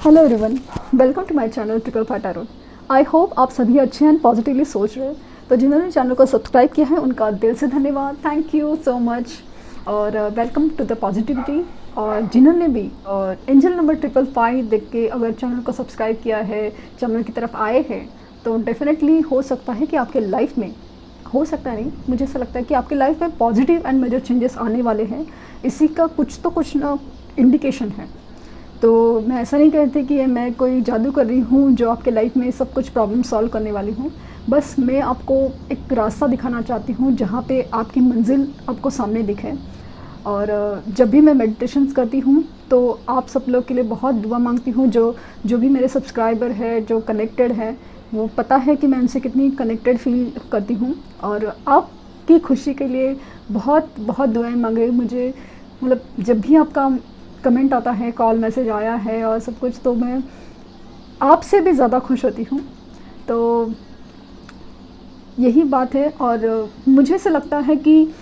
Hello everyone, welcome to my channel triple five tarot. I hope आप सभी अच्छे हैं, पॉजिटिवली सोच रहे हैं। तो जिन्होंने चैनल को सब्सक्राइब किया है उनका दिल से धन्यवाद, थैंक यू सो मच। और वेलकम टू द पॉजिटिविटी। और जिन्होंने भी एंजल नंबर 555 देख के अगर चैनल को सब्सक्राइब किया है, चैनल की तरफ आए हैं, तो डेफिनेटली हो सकता है कि आपके लाइफ में, हो सकता है नहीं, मुझे ऐसा लगता है कि आपके लाइफ में पॉजिटिव एंड मेजर चेंजेस आने वाले हैं। इसी का कुछ ना इंडिकेशन है। तो मैं ऐसा नहीं कहती कि मैं कोई जादू कर रही हूँ जो आपके लाइफ में सब कुछ प्रॉब्लम सॉल्व करने वाली हूँ। बस मैं आपको एक रास्ता दिखाना चाहती हूँ जहाँ पे आपकी मंजिल आपको सामने दिखे। और जब भी मैं मेडिटेशंस करती हूँ तो आप सब लोग के लिए बहुत दुआ मांगती हूँ। जो भी मेरे सब्सक्राइबर है, जो कनेक्टेड है, वो पता है कि मैं उनसे कितनी कनेक्टेड फील करती हूँ। और आपकी खुशी के लिए बहुत बहुत दुआएं मांगे मुझे। मतलब जब भी आपका कमेंट आता है, कॉल मैसेज आया है और सब कुछ, तो मैं आपसे भी ज़्यादा खुश होती हूँ। तो यही बात है। और मुझे ऐसा लगता है कि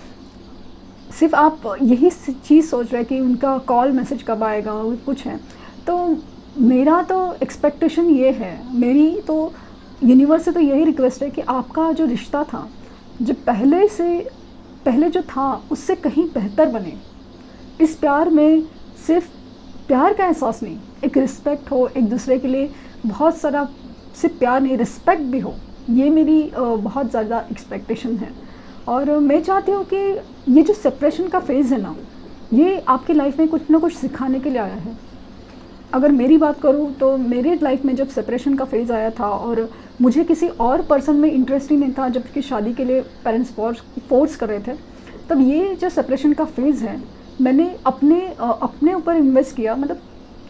सिर्फ आप यही चीज़ सोच रहे हैं कि उनका कॉल मैसेज कब आएगा, वो कुछ है। तो मेरा तो एक्सपेक्टेशन ये है, मेरी तो यूनिवर्स से तो यही रिक्वेस्ट है कि आपका जो रिश्ता था, जो पहले जो था उससे कहीं बेहतर बने। इस प्यार में सिर्फ प्यार का एहसास नहीं, एक रिस्पेक्ट हो एक दूसरे के लिए, बहुत सारा सिर्फ प्यार नहीं, रिस्पेक्ट भी हो। ये मेरी बहुत ज़्यादा एक्सपेक्टेशन है। और मैं चाहती हूँ कि ये जो सेपरेशन का फेज़ है ना, ये आपकी लाइफ में कुछ ना कुछ सिखाने के लिए आया है। अगर मेरी बात करूँ तो मेरे लाइफ में जब सेपरेशन का फेज़ आया था और मुझे किसी और पर्सन में इंटरेस्ट ही नहीं था, जबकि शादी के लिए पेरेंट्स फोर्स कर रहे थे, तब ये जो सेपरेशन का फेज़ है, मैंने अपने ऊपर इन्वेस्ट किया। मतलब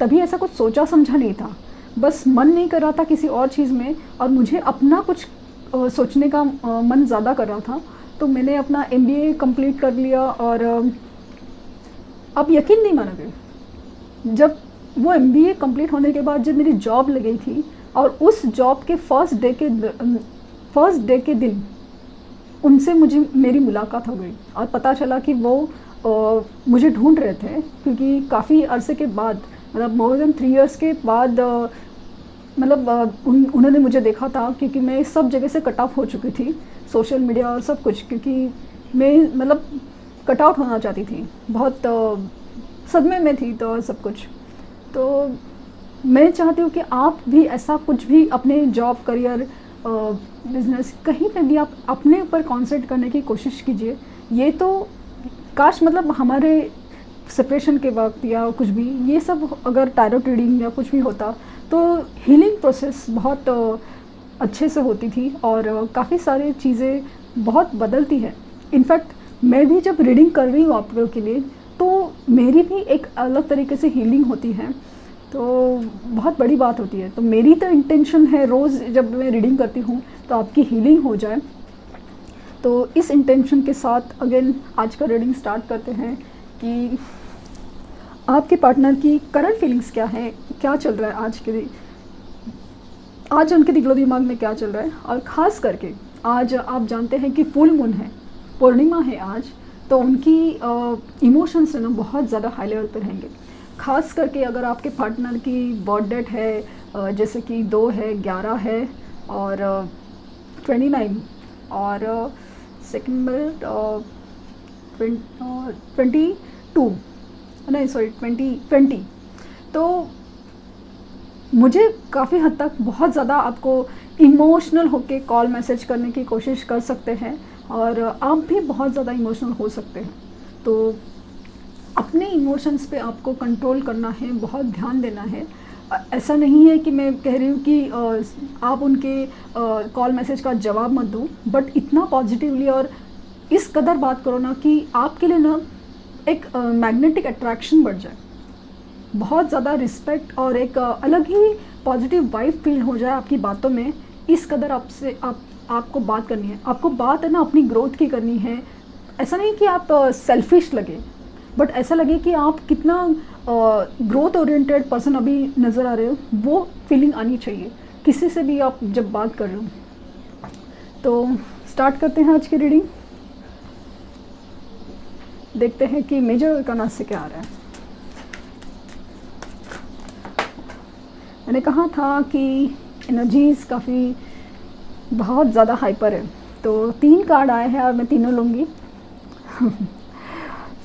तभी ऐसा कुछ सोचा समझा नहीं था, बस मन नहीं कर रहा था किसी और चीज़ में, और मुझे अपना कुछ सोचने का मन ज़्यादा कर रहा था। तो मैंने अपना MBA कंप्लीट कर लिया। और अब यकीन नहीं मानोगे, जब वो MBA कंप्लीट होने के बाद जब मेरी जॉब लगी थी और उस जॉब के फर्स्ट डे के दिन उनसे मेरी मुलाकात हो गई। और पता चला कि वो मुझे ढूंढ रहे थे, क्योंकि काफ़ी अरसे के बाद, मतलब मोर देन 3 इयर्स के बाद, उन्होंने मुझे देखा था, क्योंकि मैं सब जगह से कट ऑफ हो चुकी थी, सोशल मीडिया और सब कुछ, क्योंकि मैं कट आउट होना चाहती थी, बहुत सदमे में थी तो सब कुछ। तो मैं चाहती हूँ कि आप भी ऐसा कुछ भी अपने जॉब, करियर, बिजनेस, कहीं पे भी आप अपने ऊपर कॉन्सेंट्रेट करने की कोशिश कीजिए। ये तो काश हमारे सेपरेशन के वक्त या कुछ भी, ये सब अगर टैरो रीडिंग या कुछ भी होता तो हीलिंग प्रोसेस बहुत अच्छे से होती थी और काफ़ी सारी चीज़ें बहुत बदलती है। इनफैक्ट मैं भी जब रीडिंग कर रही हूँ आप लोगों के लिए, तो मेरी भी एक अलग तरीके से हीलिंग होती है, तो बहुत बड़ी बात होती है। तो मेरी तो इंटेंशन है रोज़ जब मैं रीडिंग करती हूँ तो आपकी हीलिंग हो जाए। तो इस इंटेंशन के साथ अगेन आज का रीडिंग स्टार्ट करते हैं कि आपके पार्टनर की करंट फीलिंग्स क्या है, क्या चल रहा है आज उनके दिलो दिमाग में क्या चल रहा है। और ख़ास करके आज आप जानते हैं कि फुल मून है, पूर्णिमा है आज, तो उनकी इमोशंस है ना बहुत ज़्यादा हाई लेवल पर रहेंगे। ख़ास करके अगर आपके पार्टनर की बर्थ डेट है, जैसे कि 2 है, 11 है और 29 और सेकेंड 22, नहीं सॉरी 20, तो मुझे काफ़ी हद तक बहुत ज़्यादा आपको इमोशनल होके कॉल मैसेज करने की कोशिश कर सकते हैं, और आप भी बहुत ज़्यादा इमोशनल हो सकते हैं। तो अपने इमोशंस पे आपको कंट्रोल करना है, बहुत ध्यान देना है। ऐसा नहीं है कि मैं कह रही हूँ कि आप उनके कॉल मैसेज का जवाब मत दो, बट इतना पॉजिटिवली और इस कदर बात करो ना कि आपके लिए ना एक मैग्नेटिक अट्रैक्शन बढ़ जाए, बहुत ज़्यादा रिस्पेक्ट और एक अलग ही पॉजिटिव वाइब फील हो जाए आपकी बातों में। इस कदर आपको बात करनी है, आपको बात है ना अपनी ग्रोथ की करनी है। ऐसा नहीं कि आप सेल्फिश लगे, बट ऐसा लगे कि आप कितना ग्रोथ ओरिएंटेड पर्सन अभी नज़र आ रहे हो, वो फीलिंग आनी चाहिए किसी से भी आप जब बात कर रहे हो। तो स्टार्ट करते हैं आज की रीडिंग। देखते हैं कि मेजर अरकाना से क्या आ रहा है। मैंने कहा था कि एनर्जीज़ काफ़ी बहुत ज़्यादा हाइपर है, तो 3 कार्ड आए हैं और मैं तीनों लूँगी।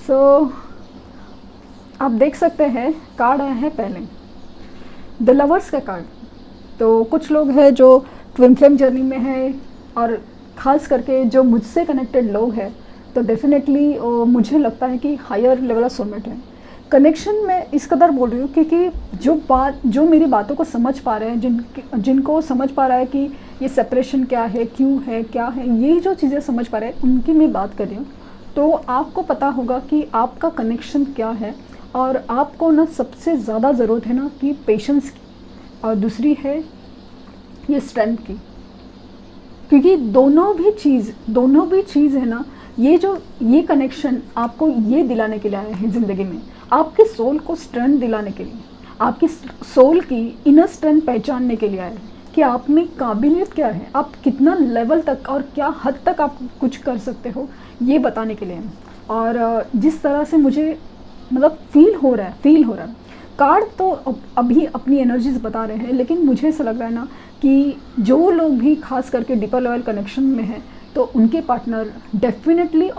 सो आप देख सकते हैं कार्ड आया है पहले द लवर्स का कार्ड। तो कुछ लोग हैं जो ट्विन फ्लेम जर्नी में है, और ख़ास करके जो मुझसे कनेक्टेड लोग हैं, तो डेफिनेटली मुझे लगता है कि हायर लेवल ऑफ सोलमेट है। कनेक्शन में इस कदर बोल रही हूँ क्योंकि जो मेरी बातों को समझ पा रहे हैं, जिनको समझ पा रहा है कि ये सेपरेशन क्या है, क्यों है, क्या है, ये जो चीज़ें समझ पा रहे हैं उनकी मैं बात कर रही हूँ। तो आपको पता होगा कि आपका कनेक्शन क्या है, और आपको ना सबसे ज़्यादा ज़रूरत है ना कि पेशेंस की, और दूसरी है ये स्ट्रेंथ की। क्योंकि दोनों भी चीज़ है ना, ये कनेक्शन आपको ये दिलाने के लिए आया है ज़िंदगी में, आपके सोल को स्ट्रेंथ दिलाने के लिए, आपकी सोल की इनर स्ट्रेंथ पहचानने के लिए आया है कि आप में काबिलियत क्या है, आप कितना लेवल तक और क्या हद तक आप कुछ कर सकते हो, ये बताने के लिए। और जिस तरह से मुझे मतलब फील हो रहा है, कार्ड तो अभी अपनी एनर्जीज बता रहे हैं, लेकिन मुझे ऐसा लग रहा है ना कि जो लोग भी खास करके डीपर लेवल कनेक्शन में हैं, तो उनके पार्टनर डेफिनेटली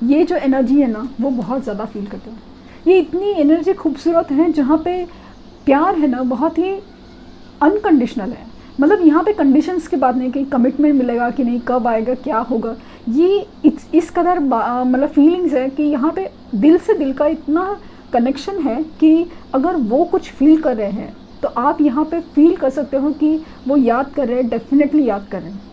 ये जो एनर्जी है ना वो बहुत ज़्यादा फील करते हैं। ये इतनी एनर्जी खूबसूरत है जहाँ पे प्यार है ना बहुत ही अनकंडीशनल है। मतलब यहाँ पे कंडीशंस की बात नहीं कि कमिटमेंट मिलेगा कि नहीं, कब आएगा, क्या होगा, ये इस कदर मतलब फीलिंग्स है कि यहाँ पे दिल से दिल का इतना कनेक्शन है कि अगर वो कुछ फील कर रहे हैं तो आप यहाँ पे फील कर सकते हो कि वो याद कर रहे हैं, डेफिनेटली याद कर रहे हैं।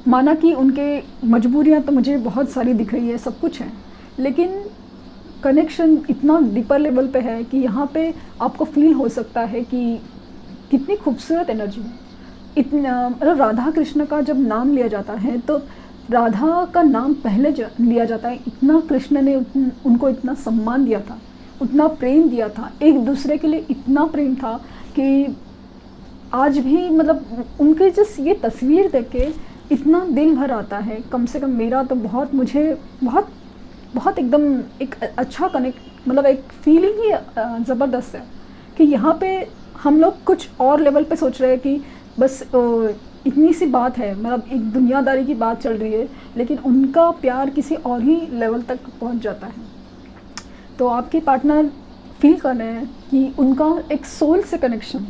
माना कि उनके मजबूरियाँ तो मुझे बहुत सारी दिख रही है, सब कुछ है, लेकिन कनेक्शन इतना डीपर लेवल पे है कि यहाँ पे आपको फील हो सकता है कि कितनी खूबसूरत एनर्जी है। इतना मतलब राधा कृष्ण का जब नाम लिया जाता है तो राधा का नाम पहले लिया जाता है। इतना कृष्ण ने उनको इतना सम्मान दिया था, उतना प्रेम दिया था, एक दूसरे के लिए इतना प्रेम था कि आज भी मतलब उनके जिस ये तस्वीर देख के इतना दिल भर आता है। कम से कम मेरा तो मुझे बहुत एकदम एक अच्छा कनेक्ट, मतलब एक फीलिंग ही ज़बरदस्त है कि यहाँ पे हम लोग कुछ और लेवल पे सोच रहे हैं कि बस इतनी सी बात है, मतलब एक दुनियादारी की बात चल रही है, लेकिन उनका प्यार किसी और ही लेवल तक पहुँच जाता है। तो आपके पार्टनर फील कर रहे हैं कि उनका एक सोल से कनेक्शन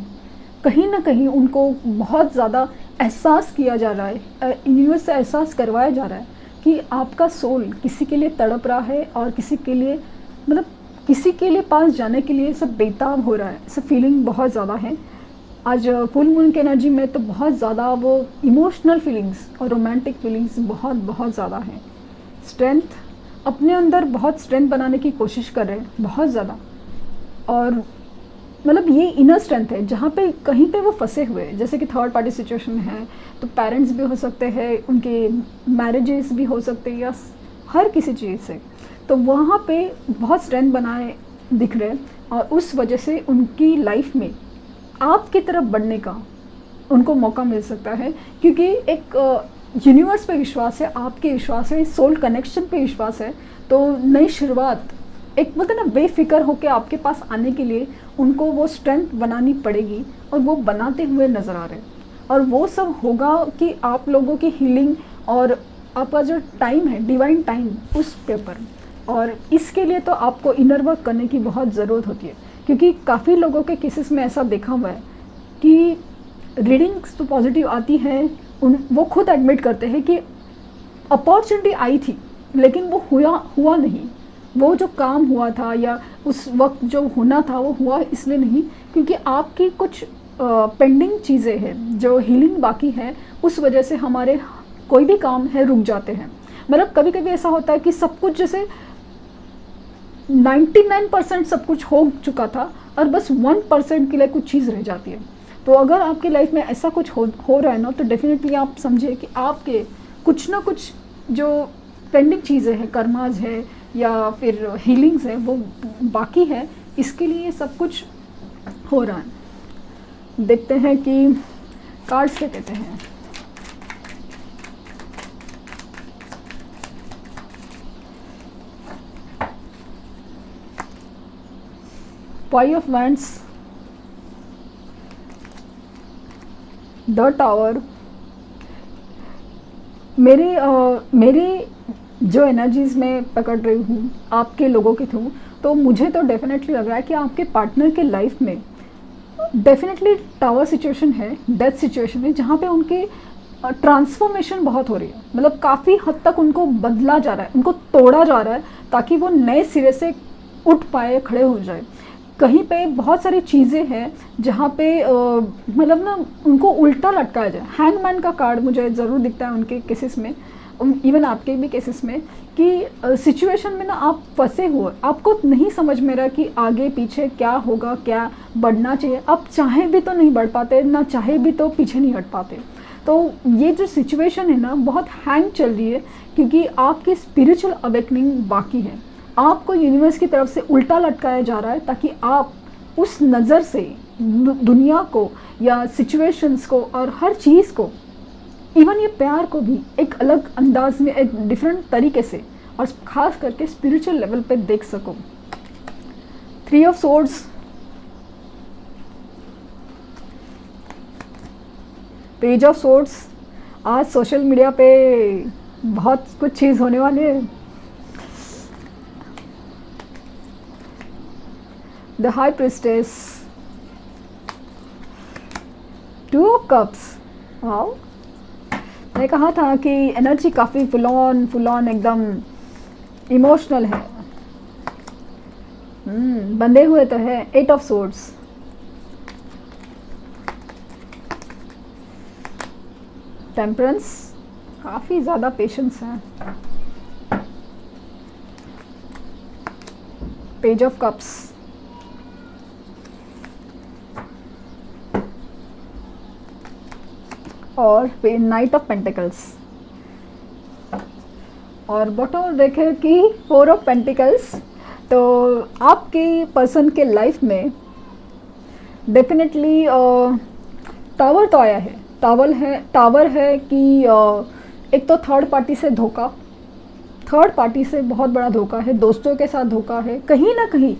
कहीं ना कहीं उनको बहुत ज़्यादा एहसास किया जा रहा है, यूनिवर्स से एहसास करवाया जा रहा है कि आपका सोल किसी के लिए तड़प रहा है और किसी के लिए मतलब किसी के लिए पास जाने के लिए सब बेताब हो रहा है। सब फीलिंग बहुत ज़्यादा है। आज फुल मून की एनर्जी में तो बहुत ज़्यादा वो इमोशनल फीलिंग्स और रोमांटिक फीलिंग्स बहुत ज़्यादा है। स्ट्रेंथ अपने अंदर बहुत स्ट्रेंथ बनाने की कोशिश कर रहे हैं बहुत ज़्यादा, और मतलब ये इनर स्ट्रेंथ है जहाँ पे कहीं पे वो फंसे हुए हैं। जैसे कि थर्ड पार्टी सिचुएशन है तो पेरेंट्स भी हो सकते हैं, उनके मैरिजेस भी हो सकते हैं, या हर किसी चीज़ से, तो वहाँ पे बहुत स्ट्रेंथ बनाए दिख रहे हैं। और उस वजह से उनकी लाइफ में आपकी तरफ बढ़ने का उनको मौका मिल सकता है, क्योंकि एक यूनिवर्स पे विश्वास है, आपके विश्वास है, सोल कनेक्शन पे विश्वास है। तो नई शुरुआत एक बोलते ना बेफिक्र होकर आपके पास आने के लिए उनको वो स्ट्रेंथ बनानी पड़ेगी, और वो बनाते हुए नज़र आ रहे हैं। और वो सब होगा कि आप लोगों की हीलिंग और आपका जो टाइम है, डिवाइन टाइम, उस पेपर। और इसके लिए तो आपको इनर वर्क करने की बहुत ज़रूरत होती है, क्योंकि काफ़ी लोगों के केसेस में ऐसा देखा हुआ है कि रीडिंग्स तो पॉजिटिव आती है, वो खुद एडमिट करते हैं कि अपॉर्चुनिटी आई थी लेकिन वो हुआ नहीं। वो जो काम हुआ था या उस वक्त जो होना था वो हुआ इसलिए नहीं क्योंकि आपकी कुछ पेंडिंग चीज़ें हैं, जो हीलिंग बाकी है, उस वजह से हमारे कोई भी काम है रुक जाते हैं। मतलब कभी कभी ऐसा होता है कि सब कुछ जैसे 99% सब कुछ हो चुका था और बस 1% के लिए कुछ चीज़ रह जाती है। तो अगर आपकी लाइफ में ऐसा कुछ हो रहा है ना, तो डेफिनेटली आप समझिए कि आपके कुछ ना कुछ जो पेंडिंग चीज़ें हैं, कर्माज है या फिर हीलिंग्स है, वो बाकी है। इसके लिए सब कुछ हो रहा है। देखते हैं कि कार्ड्स क्या कहते हैं। Five of wands, the tower. मेरे जो एनर्जीज़ मैं पकड़ रही हूँ आपके लोगों के थ्रू, तो मुझे तो डेफिनेटली लग रहा है कि आपके पार्टनर के लाइफ में डेफिनेटली टावर सिचुएशन है, डेथ सिचुएशन है, जहाँ पे उनके ट्रांसफॉर्मेशन बहुत हो रही है। मतलब काफ़ी हद तक उनको बदला जा रहा है, उनको तोड़ा जा रहा है ताकि वो नए सिरे से उठ पाए, खड़े हो जाए। कहीं पे बहुत सारी चीज़ें हैं जहाँ पे मतलब ना उनको उल्टा लटकाया जाए। हैंगमैन का कार्ड मुझे ज़रूर दिखता है उनके केसेस में, इवन आपके भी केसेस में, कि सिचुएशन में ना आप फंसे हुए, आपको नहीं समझ में रहा कि आगे पीछे क्या होगा, क्या बढ़ना चाहिए। आप चाहे भी तो नहीं बढ़ पाते, ना चाहे भी तो पीछे नहीं हट पाते। तो ये जो सिचुएशन है ना बहुत हैंग चल रही है, क्योंकि आपकी स्पिरिचुअल अवेकनिंग बाकी है। आपको यूनिवर्स की तरफ से उल्टा लटकाया जा रहा है ताकि आप उस नज़र से दुनिया को या सिचुएशंस को और हर चीज़ को, इवन ये प्यार को भी एक अलग अंदाज में, एक डिफरेंट तरीके से और ख़ास करके स्पिरिचुअल लेवल पे देख सको। 3 of swords, page of swords. आज सोशल मीडिया पे बहुत कुछ चीज़ होने वाली है। The high priestess, 2 of cups. Wow, मैंने कहा था कि एनर्जी काफ़ी फुल ऑन एकदम इमोशनल है। बंधे हुए तो है। 8 ऑफ सोर्ड्स, टेम्परेंस, काफ़ी ज़्यादा पेशेंस है। पेज ऑफ कप्स, और नाइट ऑफ पेंटिकल्स। और बॉटम देखें कि 4 ऑफ पेंटिकल्स। तो आपके पर्सन के लाइफ में डेफिनेटली टावर तो आया है। टावर है कि एक तो थर्ड पार्टी से धोखा, थर्ड पार्टी से बहुत बड़ा धोखा है, दोस्तों के साथ धोखा है। कहीं ना कहीं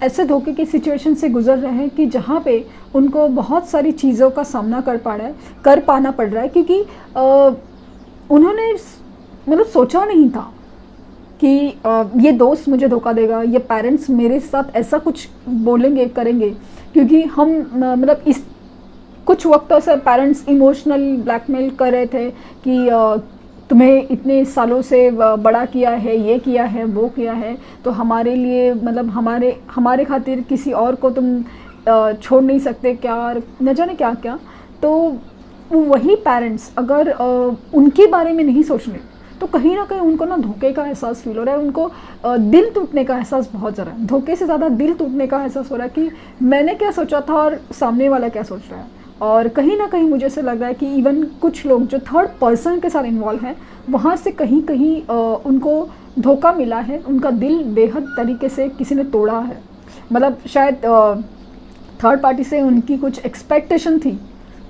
ऐसे धोखे की सिचुएशन से गुजर रहे हैं कि जहाँ पे उनको बहुत सारी चीज़ों का सामना कर पाना पड़ रहा है, क्योंकि उन्होंने मतलब सोचा नहीं था कि ये दोस्त मुझे धोखा देगा, ये पेरेंट्स मेरे साथ ऐसा कुछ बोलेंगे, करेंगे। क्योंकि हम मतलब इस कुछ वक्तों से पेरेंट्स इमोशनल ब्लैकमेल कर रहे थे कि तुम्हें इतने सालों से बड़ा किया है, ये किया है, वो किया है, तो हमारे लिए मतलब हमारे खातिर किसी और को तुम छोड़ नहीं सकते क्या, न जाने क्या क्या। तो वही पेरेंट्स अगर उनके बारे में नहीं सोच रहे, तो कहीं ना कहीं उनको ना धोखे का एहसास फील हो रहा है। उनको दिल टूटने का एहसास बहुत ज़्यादा है। धोखे से ज़्यादा दिल टूटने का एहसास हो रहा है कि मैंने क्या सोचा था और सामने वाला क्या सोच रहा है। और कहीं ना कहीं मुझे ऐसा लग रहा है कि इवन कुछ लोग जो थर्ड पर्सन के साथ इन्वॉल्व हैं, वहाँ से कहीं कहीं उनको धोखा मिला है। उनका दिल बेहद तरीके से किसी ने तोड़ा है। मतलब शायद थर्ड पार्टी से उनकी कुछ एक्सपेक्टेशन थी,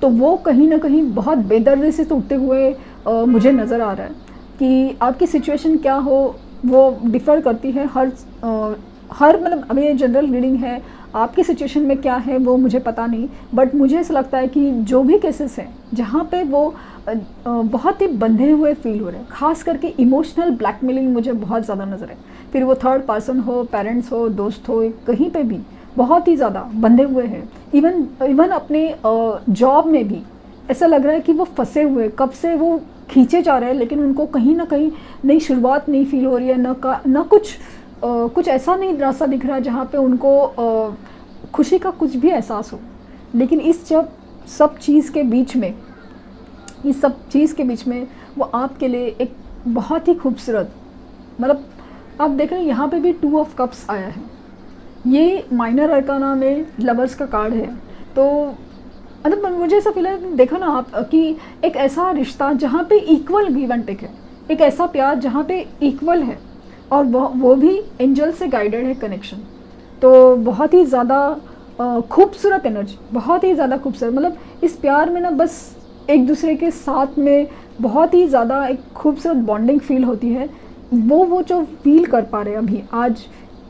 तो वो कहीं ना कहीं बहुत बेदर्दी से टूटते हुए मुझे नज़र आ रहा है। कि आपकी सिचुएशन क्या हो वो डिफ़र करती है हर मतलब अभी ये जनरल रीडिंग है, आपकी सिचुएशन में क्या है वो मुझे पता नहीं, बट मुझे ऐसा लगता है कि जो भी केसेस हैं जहाँ पे वो बहुत ही बंधे हुए फील हो रहे हैं, ख़ास करके इमोशनल ब्लैकमेलिंग मुझे बहुत ज़्यादा नज़र है। फिर वो थर्ड पर्सन हो, पेरेंट्स हो, दोस्त हो, कहीं पे भी बहुत ही ज़्यादा बंधे हुए हैं। इवन अपने जॉब में भी ऐसा लग रहा है कि वो फंसे हुए, कब से वो खींचे जा रहे हैं, लेकिन उनको कहीं ना कहीं नई शुरुआत नहीं फील हो रही है। न कुछ ऐसा नहीं रास्ता दिख रहा है जहाँ पे उनको खुशी का कुछ भी एहसास हो। लेकिन इस सब चीज़ के बीच में वो आपके लिए एक बहुत ही खूबसूरत, मतलब आप देख रहे हैं यहाँ पे भी 2 ऑफ कप्स आया है। ये माइनर अरकाना में लवर्स का कार्ड है। तो मतलब मुझे ऐसा फील है, देखो ना आप, कि एक ऐसा रिश्ता जहाँ पे इक्वल गिव एंड टेक है, एक ऐसा प्यार जहाँ पे इक्वल है, और वो भी एंजल से गाइडेड है कनेक्शन। तो बहुत ही ज़्यादा खूबसूरत एनर्जी, बहुत ही ज़्यादा खूबसूरत। मतलब इस प्यार में ना बस एक दूसरे के साथ में बहुत ही ज़्यादा एक खूबसूरत बॉन्डिंग फील होती है। वो जो फील कर पा रहे हैं अभी आज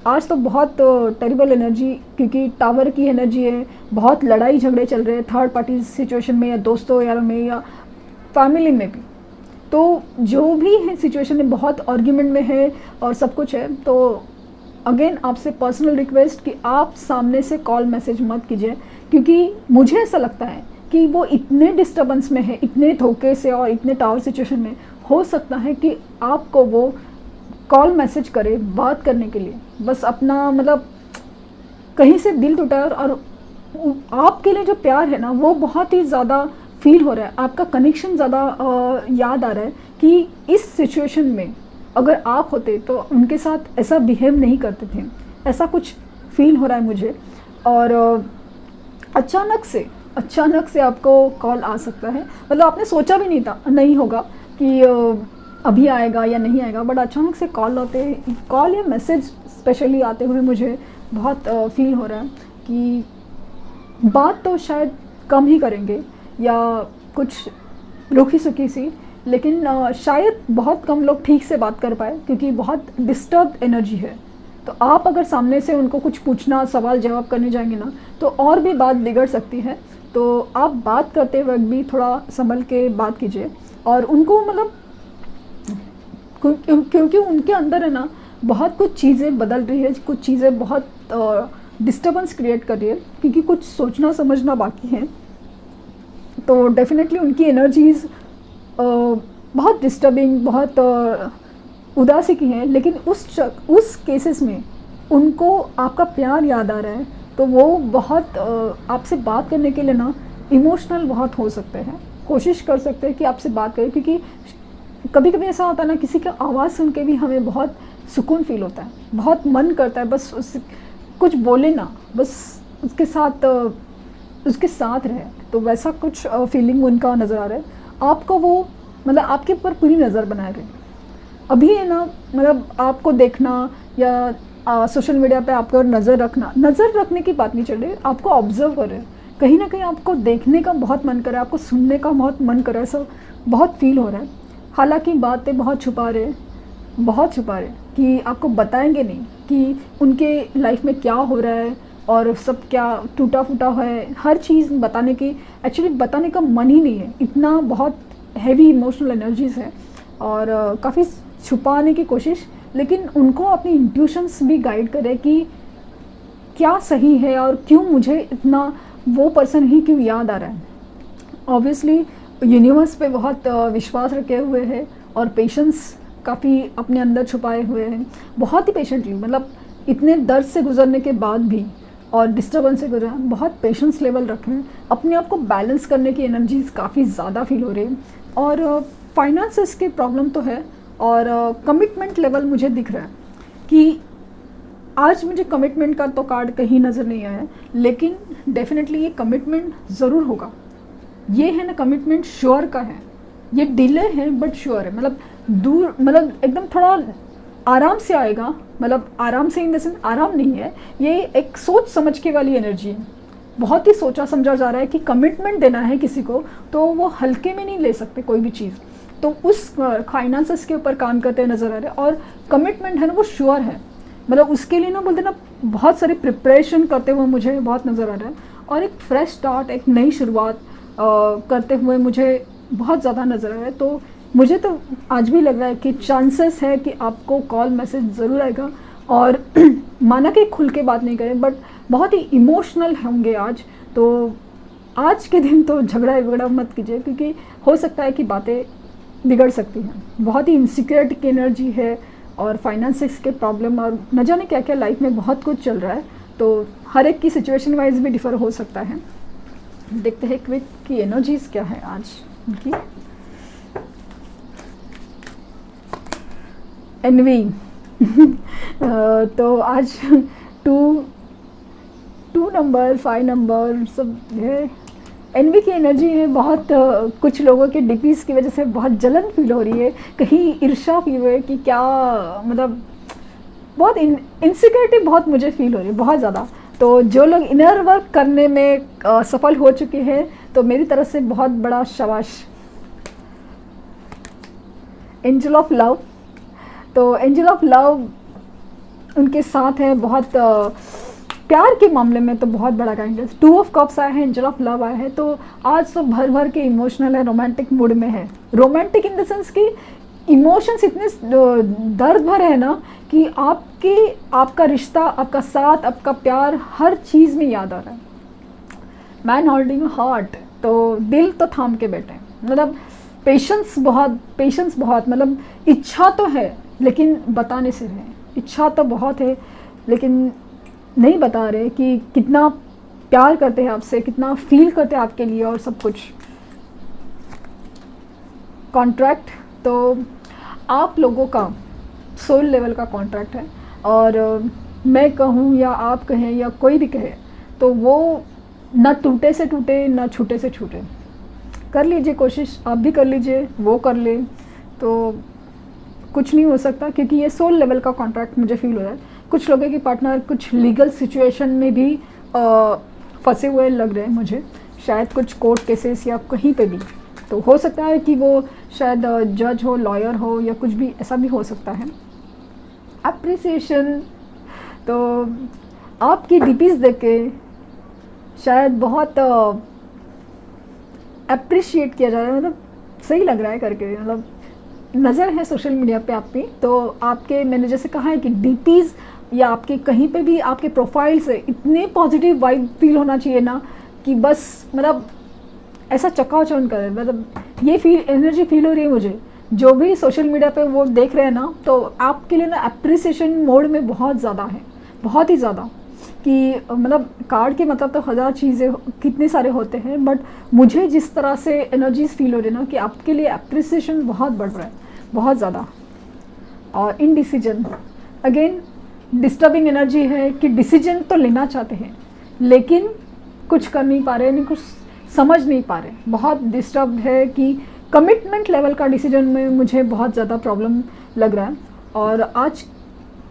आज तो बहुत टेरिबल एनर्जी, क्योंकि टावर की एनर्जी है, बहुत लड़ाई झगड़े चल रहे हैं थर्ड पार्टी सिचुएशन में, या दोस्तों यारों में, या फैमिली में भी। तो जो भी है सिचुएशन में बहुत आर्ग्यूमेंट में है और सब कुछ है। तो अगेन आपसे पर्सनल रिक्वेस्ट कि आप सामने से कॉल मैसेज मत कीजिए, क्योंकि मुझे ऐसा लगता है कि वो इतने डिस्टर्बेंस में है, इतने धोखे से और इतने टावर सिचुएशन में, हो सकता है कि आपको वो कॉल मैसेज करे बात करने के लिए, बस अपना मतलब कहीं से दिल टूटा है, और आपके लिए जो प्यार है ना वो बहुत ही ज़्यादा फील हो रहा है, आपका कनेक्शन ज़्यादा याद आ रहा है कि इस सिचुएशन में अगर आप होते तो उनके साथ ऐसा बिहेव नहीं करते थे, ऐसा कुछ फील हो रहा है मुझे। और अचानक से आपको कॉल आ सकता है, मतलब आपने सोचा भी नहीं होगा कि अभी आएगा या नहीं आएगा, बट अचानक से कॉल या मैसेज स्पेशली आते हुए मुझे बहुत फील हो रहा है कि बात तो शायद कम ही करेंगे या कुछ रूखी सूखी सी, लेकिन शायद बहुत कम लोग ठीक से बात कर पाए, क्योंकि बहुत डिस्टर्ब एनर्जी है। तो आप अगर सामने से उनको कुछ पूछना, सवाल जवाब करने जाएंगे ना, तो और भी बात बिगड़ सकती है। तो आप बात करते वक्त भी थोड़ा संभल के बात कीजिए, और उनको मतलब क्योंकि उनके अंदर है ना बहुत कुछ चीज़ें बदल रही है, कुछ चीज़ें बहुत डिस्टर्बेंस क्रिएट कर रही है, क्योंकि कुछ सोचना समझना बाकी है। तो डेफिनेटली उनकी एनर्जीज़ बहुत डिस्टर्बिंग, बहुत उदासी की है, लेकिन उस केसेस में उनको आपका प्यार याद आ रहा है, तो वो बहुत आपसे बात करने के लिए ना इमोशनल बहुत हो सकते हैं, कोशिश कर सकते हैं कि आपसे बात करें, क्योंकि कभी कभी ऐसा होता है ना, किसी का आवाज़ सुन के भी हमें बहुत सुकून फील होता है, बहुत मन करता है बस उस कुछ बोले ना, बस उसके साथ रहे। तो वैसा कुछ फीलिंग उनका नज़र आ रहा है आपको, वो मतलब आपके ऊपर पूरी नज़र बनाए रहे अभी है ना, मतलब आपको देखना या सोशल मीडिया पे आपको नज़र रखने की बात नहीं चल रही, आपको ऑब्जर्व कर रहे हैं, कहीं ना कहीं आपको देखने का बहुत मन कर रहा है, आपको सुनने का बहुत मन कर रहा है, सब बहुत फील हो रहा है। हालांकि बातें बहुत छुपा रहे कि आपको बताएंगे नहीं कि उनके लाइफ में क्या हो रहा है और सब क्या टूटा फूटा है, हर चीज़ बताने की एक्चुअली बताने का मन ही नहीं है, इतना बहुत हैवी इमोशनल एनर्जीज़ है और काफ़ी छुपाने की कोशिश, लेकिन उनको अपनी इंट्यूशंस भी गाइड करे कि क्या सही है और क्यों मुझे इतना वो पर्सन ही क्यों याद आ रहा है। ऑब्वियसली यूनिवर्स पे बहुत विश्वास रखे हुए हैं और पेशेंस काफ़ी अपने अंदर छुपाए हुए हैं, बहुत ही पेशेंटली, मतलब इतने दर्द से गुजरने के बाद भी और डिस्टर्बेंस से गुजर बहुत पेशेंस लेवल रखें, अपने आप को बैलेंस करने की एनर्जीज काफ़ी ज़्यादा फील हो रही है। और फाइनेंसेस की प्रॉब्लम तो है, और कमिटमेंट लेवल मुझे दिख रहा है कि आज मुझे कमिटमेंट का तो कार्ड कहीं नज़र नहीं आया, लेकिन डेफिनेटली ये कमिटमेंट ज़रूर होगा। ये है ना, कमिटमेंट श्योर का है, ये डिले है बट श्योर है, मतलब दूर, मतलब एकदम थोड़ा आराम से आएगा, मतलब आराम से इन द सेंस आराम नहीं है, ये एक सोच समझ के वाली एनर्जी है, बहुत ही सोचा समझा जा रहा है कि कमिटमेंट देना है किसी को तो वो हल्के में नहीं ले सकते कोई भी चीज़, तो उस फाइनेंसेस के ऊपर काम करते नज़र आ रहे हैं। और कमिटमेंट है ना वो श्योर है, मतलब उसके लिए ना बोलते ना बहुत सारी प्रिपरेशन करते हुए मुझे बहुत नज़र आ रहा है, और एक फ्रेश स्टार्ट, एक नई शुरुआत करते हुए मुझे बहुत ज़्यादा नज़र आ रहा है। तो मुझे तो आज भी लग रहा है कि चांसेस है कि आपको कॉल मैसेज ज़रूर आएगा, और माना कि खुल के बात नहीं करें बट बहुत ही इमोशनल होंगे आज। तो आज के दिन तो झगड़ा मत कीजिए, क्योंकि हो सकता है कि बातें बिगड़ सकती हैं, बहुत ही इनसिक्योरिटी की एनर्जी है और फाइनेंसिस के प्रॉब्लम और न जाने क्या क्या लाइफ में बहुत कुछ चल रहा है, तो हर एक की सिचुएशन वाइज भी डिफ़र हो सकता है। देखते हैं क्विक की एनर्जीज क्या है आज उनकी। एनवी तो आज 2 नंबर 5 नंबर सब है, एनवी की एनर्जी है। बहुत कुछ लोगों के डीपीज की वजह से बहुत जलन फील हो रही है, कहीं ईर्ष्या फील हो रही है कि क्या, मतलब बहुत इनसिक्योरिटी बहुत मुझे फील हो रही है, बहुत ज़्यादा। तो जो लोग इनर वर्क करने में सफल हो चुके हैं तो मेरी तरफ से बहुत बड़ा शाबाश। एंजल ऑफ लव, तो एंजल ऑफ लव उनके साथ है, बहुत प्यार के मामले में तो बहुत बड़ा काइंडनेस। 2 ऑफ कप्स आया है, एंजल ऑफ लव आया है, तो आज तो भर भर के इमोशनल है, रोमांटिक मूड में है। रोमांटिक इन द सेंस कि इमोशंस इतने दर्द भरे हैं ना कि आपका रिश्ता, आपका साथ, आपका प्यार हर चीज़ में याद आ रहा है। मैन होल्डिंग हार्ट, तो दिल तो थाम के बैठे, मतलब पेशेंस बहुत, मतलब इच्छा तो है लेकिन बताने से है। इच्छा तो बहुत है लेकिन नहीं बता रहे कि कितना प्यार करते हैं आपसे, कितना फील करते हैं आपके लिए और सब कुछ। कॉन्ट्रैक्ट तो आप लोगों का सोल लेवल का कॉन्ट्रैक्ट है, और मैं कहूँ या आप कहें या कोई भी कहे तो वो ना टूटे से टूटे ना छूटे से छूटे। कर लीजिए कोशिश, आप भी कर लीजिए, वो कर ले, तो कुछ नहीं हो सकता, क्योंकि ये सोल लेवल का कॉन्ट्रैक्ट मुझे फील हो रहा है। कुछ लोगों की पार्टनर कुछ लीगल सिचुएशन में भी फंसे हुए लग रहे हैं मुझे, शायद कुछ कोर्ट केसेस या कहीं पे भी। तो हो सकता है कि वो शायद जज हो, लॉयर हो, या कुछ भी ऐसा भी हो सकता है। अप्रिसिएशन, तो आपकी डीपीज देख के शायद बहुत अप्रिशिएट किया जा रहा है, मतलब सही लग रहा है करके, मतलब नज़र है सोशल मीडिया पे आप पे। तो आपके, मैंने जैसे कहा है कि डीपीज या आपके कहीं पे भी आपके प्रोफाइल से इतने पॉजिटिव वाइब फील होना चाहिए ना कि बस मतलब ऐसा चकाचौंध करे, मतलब ये एनर्जी फील हो रही है मुझे। जो भी सोशल मीडिया पे वो देख रहे हैं ना, तो आपके लिए ना अप्रिसिएशन मोड में बहुत ज़्यादा है, बहुत ही ज़्यादा, कि मतलब कार्ड के मतलब तो हज़ार चीज़ें कितने सारे होते हैं, बट मुझे जिस तरह से एनर्जीज फील हो रही है ना कि आपके लिए अप्रिसिएशन बहुत बढ़ रहा है, बहुत ज़्यादा। और इनडिसीजन, अगेन डिस्टर्बिंग एनर्जी है कि डिसीजन तो लेना चाहते हैं लेकिन कुछ कर नहीं पा रहे, नहीं कुछ समझ नहीं पा रहे, बहुत डिस्टर्ब है कि कमिटमेंट लेवल का डिसीजन में मुझे बहुत ज़्यादा प्रॉब्लम लग रहा है। और आज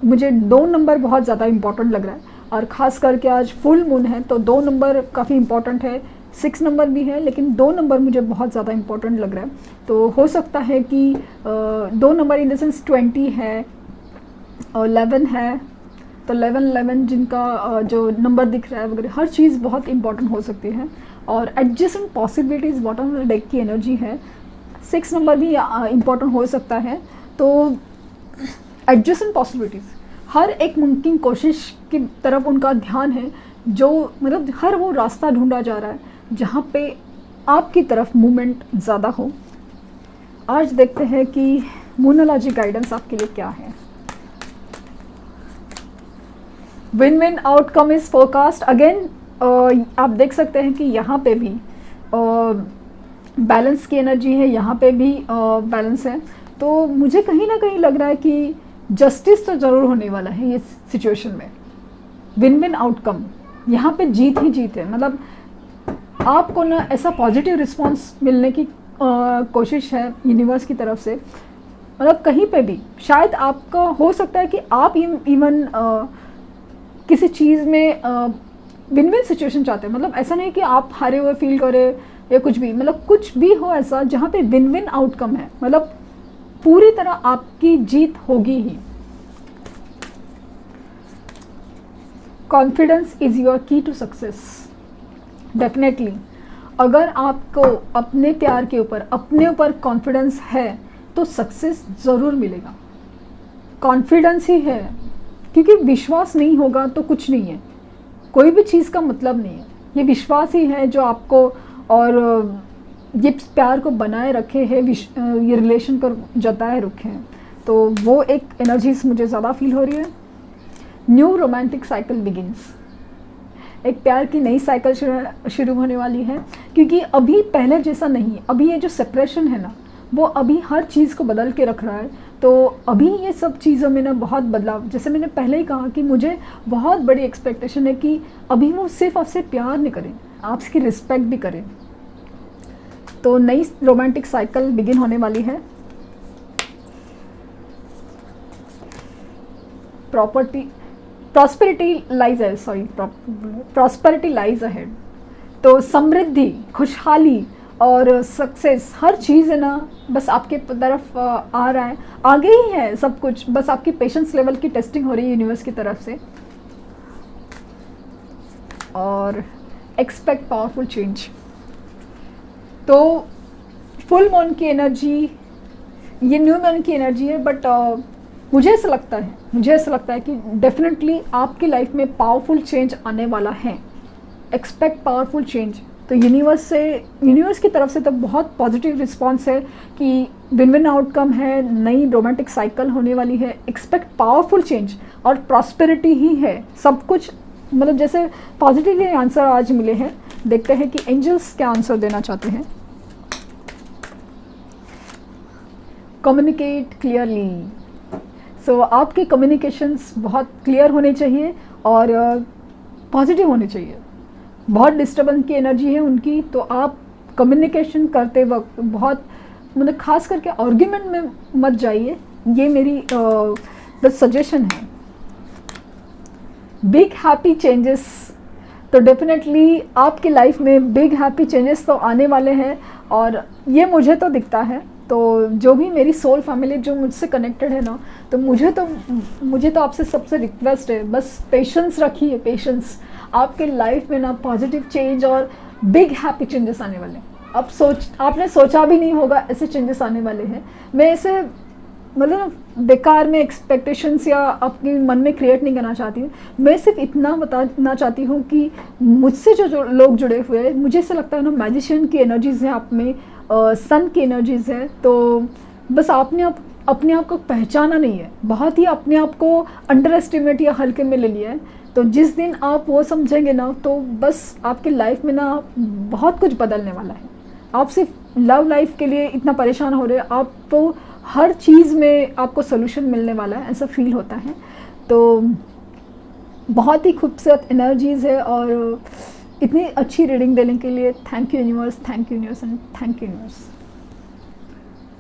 मुझे 2 नंबर बहुत ज़्यादा इम्पॉर्टेंट लग रहा है, और ख़ास करके आज फुल मून है तो 2 नंबर काफ़ी इम्पॉर्टेंट है। 6 नंबर भी है लेकिन 2 नंबर मुझे बहुत ज़्यादा इम्पॉर्टेंट लग रहा है। तो हो सकता है कि 2 नंबर इन द सेंस 20 है और 11 है, तो 11 जिनका जो नंबर दिख रहा है वगैरह, हर चीज़ बहुत इंपॉर्टेंट हो सकती है। और adjacent possibilities bottom of the deck की एनर्जी है। 6 नंबर भी इम्पॉर्टेंट हो सकता है। तो एडजस्टेंट पॉसिबिलिटीज़, हर एक मुमकिन कोशिश की तरफ उनका ध्यान है, जो मतलब हर वो रास्ता ढूंढा जा रहा है जहाँ पे आपकी तरफ मूवमेंट ज़्यादा हो। आज देखते हैं कि मूनोलॉजी गाइडेंस आपके लिए क्या है। Win win outcome is forecast. Again आप देख सकते हैं कि यहाँ पे भी बैलेंस की एनर्जी है, यहाँ पे भी बैलेंस है। तो मुझे कहीं ना कहीं लग रहा है कि जस्टिस तो ज़रूर होने वाला है ये सिचुएशन में। विन विन आउटकम, यहाँ पे जीत ही जीत है, मतलब आपको ना ऐसा पॉजिटिव रिस्पांस मिलने की कोशिश है यूनिवर्स की तरफ से। मतलब कहीं पे भी शायद आपका हो सकता है कि आप इवन किसी चीज़ में विन विन सिचुएशन चाहते हैं, मतलब ऐसा नहीं कि आप हारे हुए फील करें या कुछ भी, मतलब कुछ भी हो ऐसा जहाँ पे विन विन आउटकम है, मतलब पूरी तरह आपकी जीत होगी ही। कॉन्फिडेंस इज योर की टू सक्सेस। डेफिनेटली अगर आपको अपने प्यार के ऊपर, अपने ऊपर कॉन्फिडेंस है तो सक्सेस ज़रूर मिलेगा। कॉन्फिडेंस ही है, क्योंकि विश्वास नहीं होगा तो कुछ नहीं है, कोई भी चीज़ का मतलब नहीं है। ये विश्वास ही है जो आपको और ये प्यार को बनाए रखे है, ये रिलेशन को जताए रखे हैं। तो वो एक एनर्जीज मुझे ज़्यादा फील हो रही है। न्यू रोमांटिक साइकिल बिगिंस, एक प्यार की नई साइकिल शुरू होने वाली है, क्योंकि अभी पहले जैसा नहीं, अभी ये जो सेपरेशन है ना वो अभी हर चीज़ को बदल के रख रहा है। तो अभी ये सब चीज़ों में ना बहुत बदलाव, जैसे मैंने पहले ही कहा कि मुझे बहुत बड़ी एक्सपेक्टेशन है कि अभी वो सिर्फ आपसे प्यार नहीं करें, आपकी रिस्पेक्ट भी करें। तो नई रोमांटिक साइकिल बिगिन होने वाली है। Prosperity lies ahead. तो समृद्धि, खुशहाली और सक्सेस, हर चीज़ है ना बस आपके तरफ आ रहा है, आगे ही है सब कुछ, बस आपकी पेशेंस लेवल की टेस्टिंग हो रही है यूनिवर्स की तरफ से। और एक्सपेक्ट पावरफुल चेंज, तो फुल मून की एनर्जी, ये न्यू मून की एनर्जी है, बट मुझे ऐसा लगता है कि डेफिनेटली आपकी लाइफ में पावरफुल चेंज आने वाला है। एक्सपेक्ट पावरफुल चेंज, तो यूनिवर्स की तरफ से तो बहुत पॉजिटिव रिस्पांस है कि विन विन आउटकम है, नई रोमांटिक साइकिल होने वाली है। एक्सपेक्ट पावरफुल चेंज और प्रॉस्पेरिटी ही है सब कुछ, मतलब जैसे पॉजिटिव आंसर आज मिले हैं। देखते हैं कि एंजल्स क्या आंसर देना चाहते हैं। कम्युनिकेट क्लियरली, सो आपके कम्युनिकेशंस बहुत क्लियर होने चाहिए और पॉजिटिव होने चाहिए। बहुत डिस्टर्बेंस की एनर्जी है उनकी, तो आप कम्युनिकेशन करते वक्त बहुत, मतलब खास करके आर्ग्यूमेंट में मत जाइए, ये मेरी बस सजेशन है। बिग हैप्पी चेंजेस, तो डेफिनेटली आपकी लाइफ में बिग हैप्पी चेंजेस तो आने वाले हैं, और ये मुझे तो दिखता है। तो जो भी मेरी सोल फैमिली जो मुझसे कनेक्टेड है ना, तो मुझे तो आपसे सबसे रिक्वेस्ट है, बस पेशेंस रखिए, पेशेंस। आपके लाइफ में ना पॉजिटिव चेंज और बिग हैप्पी चेंजेस आने वाले हैं। आपने सोचा भी नहीं होगा ऐसे चेंजेस आने वाले हैं। मैं ऐसे मतलब बेकार में एक्सपेक्टेशंस या अपने मन में क्रिएट नहीं करना चाहती हूँ। मैं सिर्फ इतना बताना चाहती हूँ कि मुझसे जो लोग जुड़े हुए हैं, मुझे ऐसा लगता है ना मैजिशियन की एनर्जीज़ हैं आप में, सन की एनर्जीज़ है। तो बस आपने अपने आप को पहचाना नहीं है, बहुत ही अपने आप को अंडर एस्टिमेट या हल्के में ले लिया है। तो जिस दिन आप वो समझेंगे ना, तो बस आपके लाइफ में ना बहुत कुछ बदलने वाला है। आप सिर्फ लव लाइफ के लिए इतना परेशान हो रहे हैं, आपको हर चीज़ में आपको सोल्यूशन मिलने वाला है, ऐसा फील होता है। तो बहुत ही खूबसूरत एनर्जीज़ है, और इतनी अच्छी रीडिंग देने के लिए thank you universe, thank you universe and thank you universe.